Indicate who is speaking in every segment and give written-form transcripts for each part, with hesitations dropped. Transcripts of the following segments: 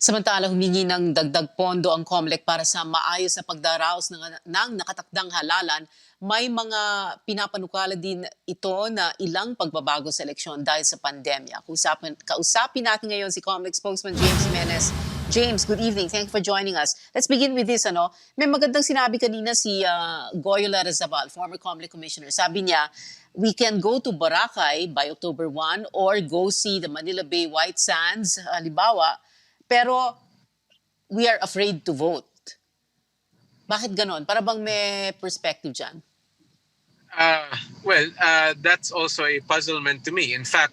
Speaker 1: Samantala, humingi ng dagdag pondo ang COMELEC para sa maayos na pagdaraos ng nakatakdang halalan. May mga pinapanukala din ito na ilang pagbabago sa eleksyon dahil sa pandemya. Kausapin natin ngayon si COMELEC Spokesman James Jimenez. James, good evening. Thank you for joining us. Let's begin with this. May magandang sinabi kanina si Goyo Larrazabal, former COMELEC Commissioner. Sabi niya, we can go to Boracay by October 1 or go see the Manila Bay White Sands, halimbawa, pero we are afraid to vote. Bakit ganon? Para bang may perspective dyan?
Speaker 2: That's also a puzzlement to me. In fact,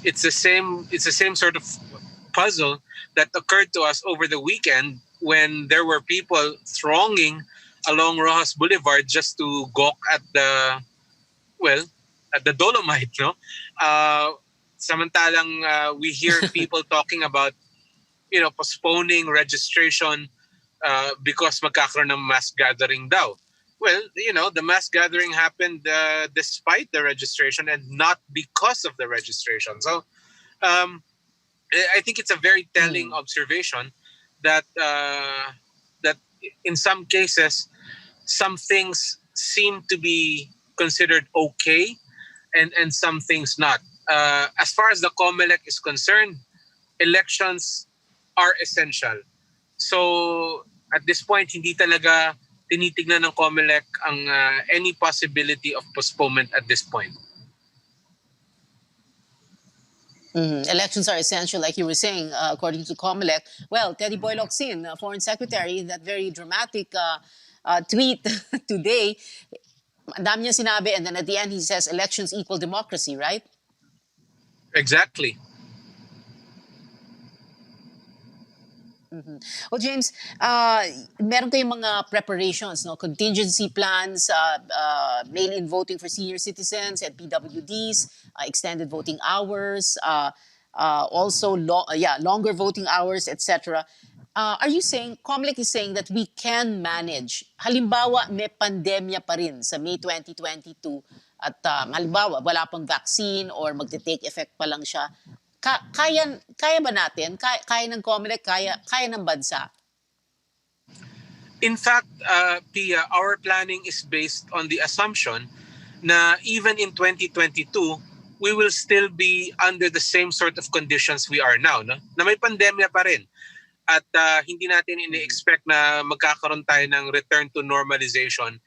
Speaker 2: it's the same sort of puzzle that occurred to us over the weekend when there were people thronging along Rojas Boulevard just to gawk at the Dolomite, no? Samantalang we hear people talking about postponing registration because magkakaroon ng mass gathering daw. Well, the mass gathering happened despite the registration and not because of the registration. So, I think it's a very telling observation that that in some cases, some things seem to be considered okay and some things not. As far as the COMELEC is concerned, elections are essential. So at this point, hindi talaga tinitignan ng COMELEC ang any possibility of postponement at this point.
Speaker 1: Elections are essential, like you were saying, according to COMELEC. Well, Teddy Boy Locsin, Foreign Secretary, that very dramatic tweet today, ang dami niya sinabi, and then at the end he says elections equal democracy, right?
Speaker 2: Exactly.
Speaker 1: Well, James, meron kayong mga preparations, no? Contingency plans, mail-in voting for senior citizens and PWDs, extended voting hours, also longer voting hours, etc. Are you saying, COMELEC is saying that we can manage, halimbawa may pandemya pa rin sa May 2022 at halimbawa wala pang vaccine or magte-take effect pa lang siya, kaya ba natin? Kaya ng COMELEC? Kaya ng bansa?
Speaker 2: In fact, Pia, our planning is based on the assumption na even in 2022, we will still be under the same sort of conditions we are now. No? Na may pandemya pa rin. At hindi natin ini-expect na magkakaroon tayo ng return to normalization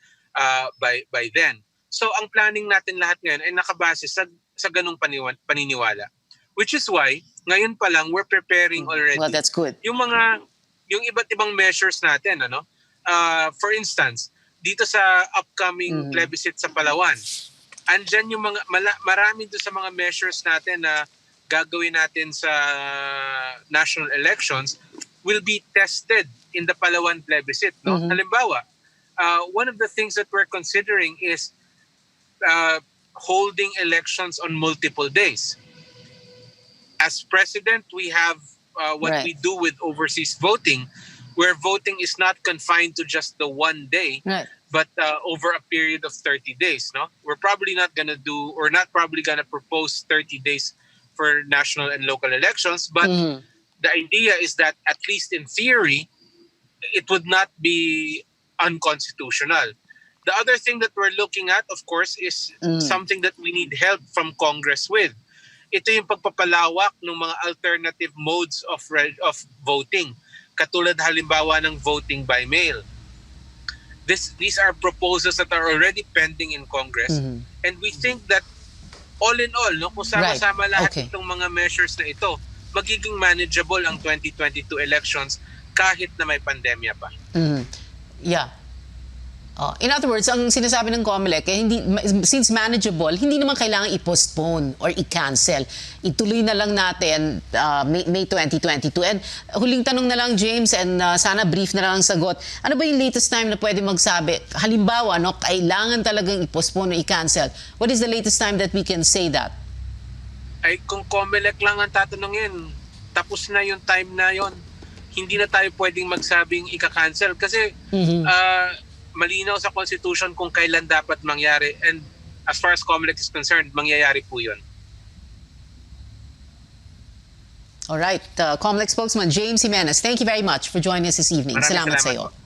Speaker 2: by then. So ang planning natin lahat ngayon ay nakabase sa ganung paniniwala. Which is why, ngayon pa lang, we're preparing already.
Speaker 1: Well, that's good.
Speaker 2: Yung iba't ibang measures natin, for instance, dito sa upcoming plebiscite sa Palawan, andyan yung marami doon sa mga measures natin na gagawin natin sa national elections will be tested in the Palawan plebiscite. No? Halimbawa, one of the things that we're considering is holding elections on multiple days. As president, we have what we do with overseas voting, where voting is not confined to just the one day, but over a period of 30 days. No, we're probably not going to do, or not probably going to propose 30 days for national and local elections. But the idea is that, at least in theory, it would not be unconstitutional. The other thing that we're looking at, of course, is something that we need help from Congress with. Ito yung pagpapalawak ng mga alternative modes of voting. Katulad halimbawa ng voting by mail. These are proposals that are already pending in Congress. And we think that all in all, kung sama-sama lahat itong mga measures na ito, magiging manageable ang 2022 elections kahit na may pandemya pa.
Speaker 1: Yeah. In other words, ang sinasabi ng COMELEC, since manageable, hindi naman kailangan i-postpone or i-cancel. Ituloy na lang natin May 2022. And huling tanong na lang, James, and sana brief na lang ang sagot. Ano ba yung latest time na pwede magsabi? Halimbawa, kailangan talagang i-postpone o i-cancel. What is the latest time that we can say that?
Speaker 2: Ay, kung COMELEC lang ang tatanungin, tapos na yung time na yon. Hindi na tayo pwedeng magsabing ika-cancel. Kasi malinaw sa Constitution kung kailan dapat mangyari. And as far as COMELEC is concerned, mangyayari po yun.
Speaker 1: All right, COMELEC spokesman James Jimenez, thank you very much for joining us this evening.
Speaker 2: Maraming
Speaker 1: Salamat sa
Speaker 2: salamat
Speaker 1: iyo.
Speaker 2: po.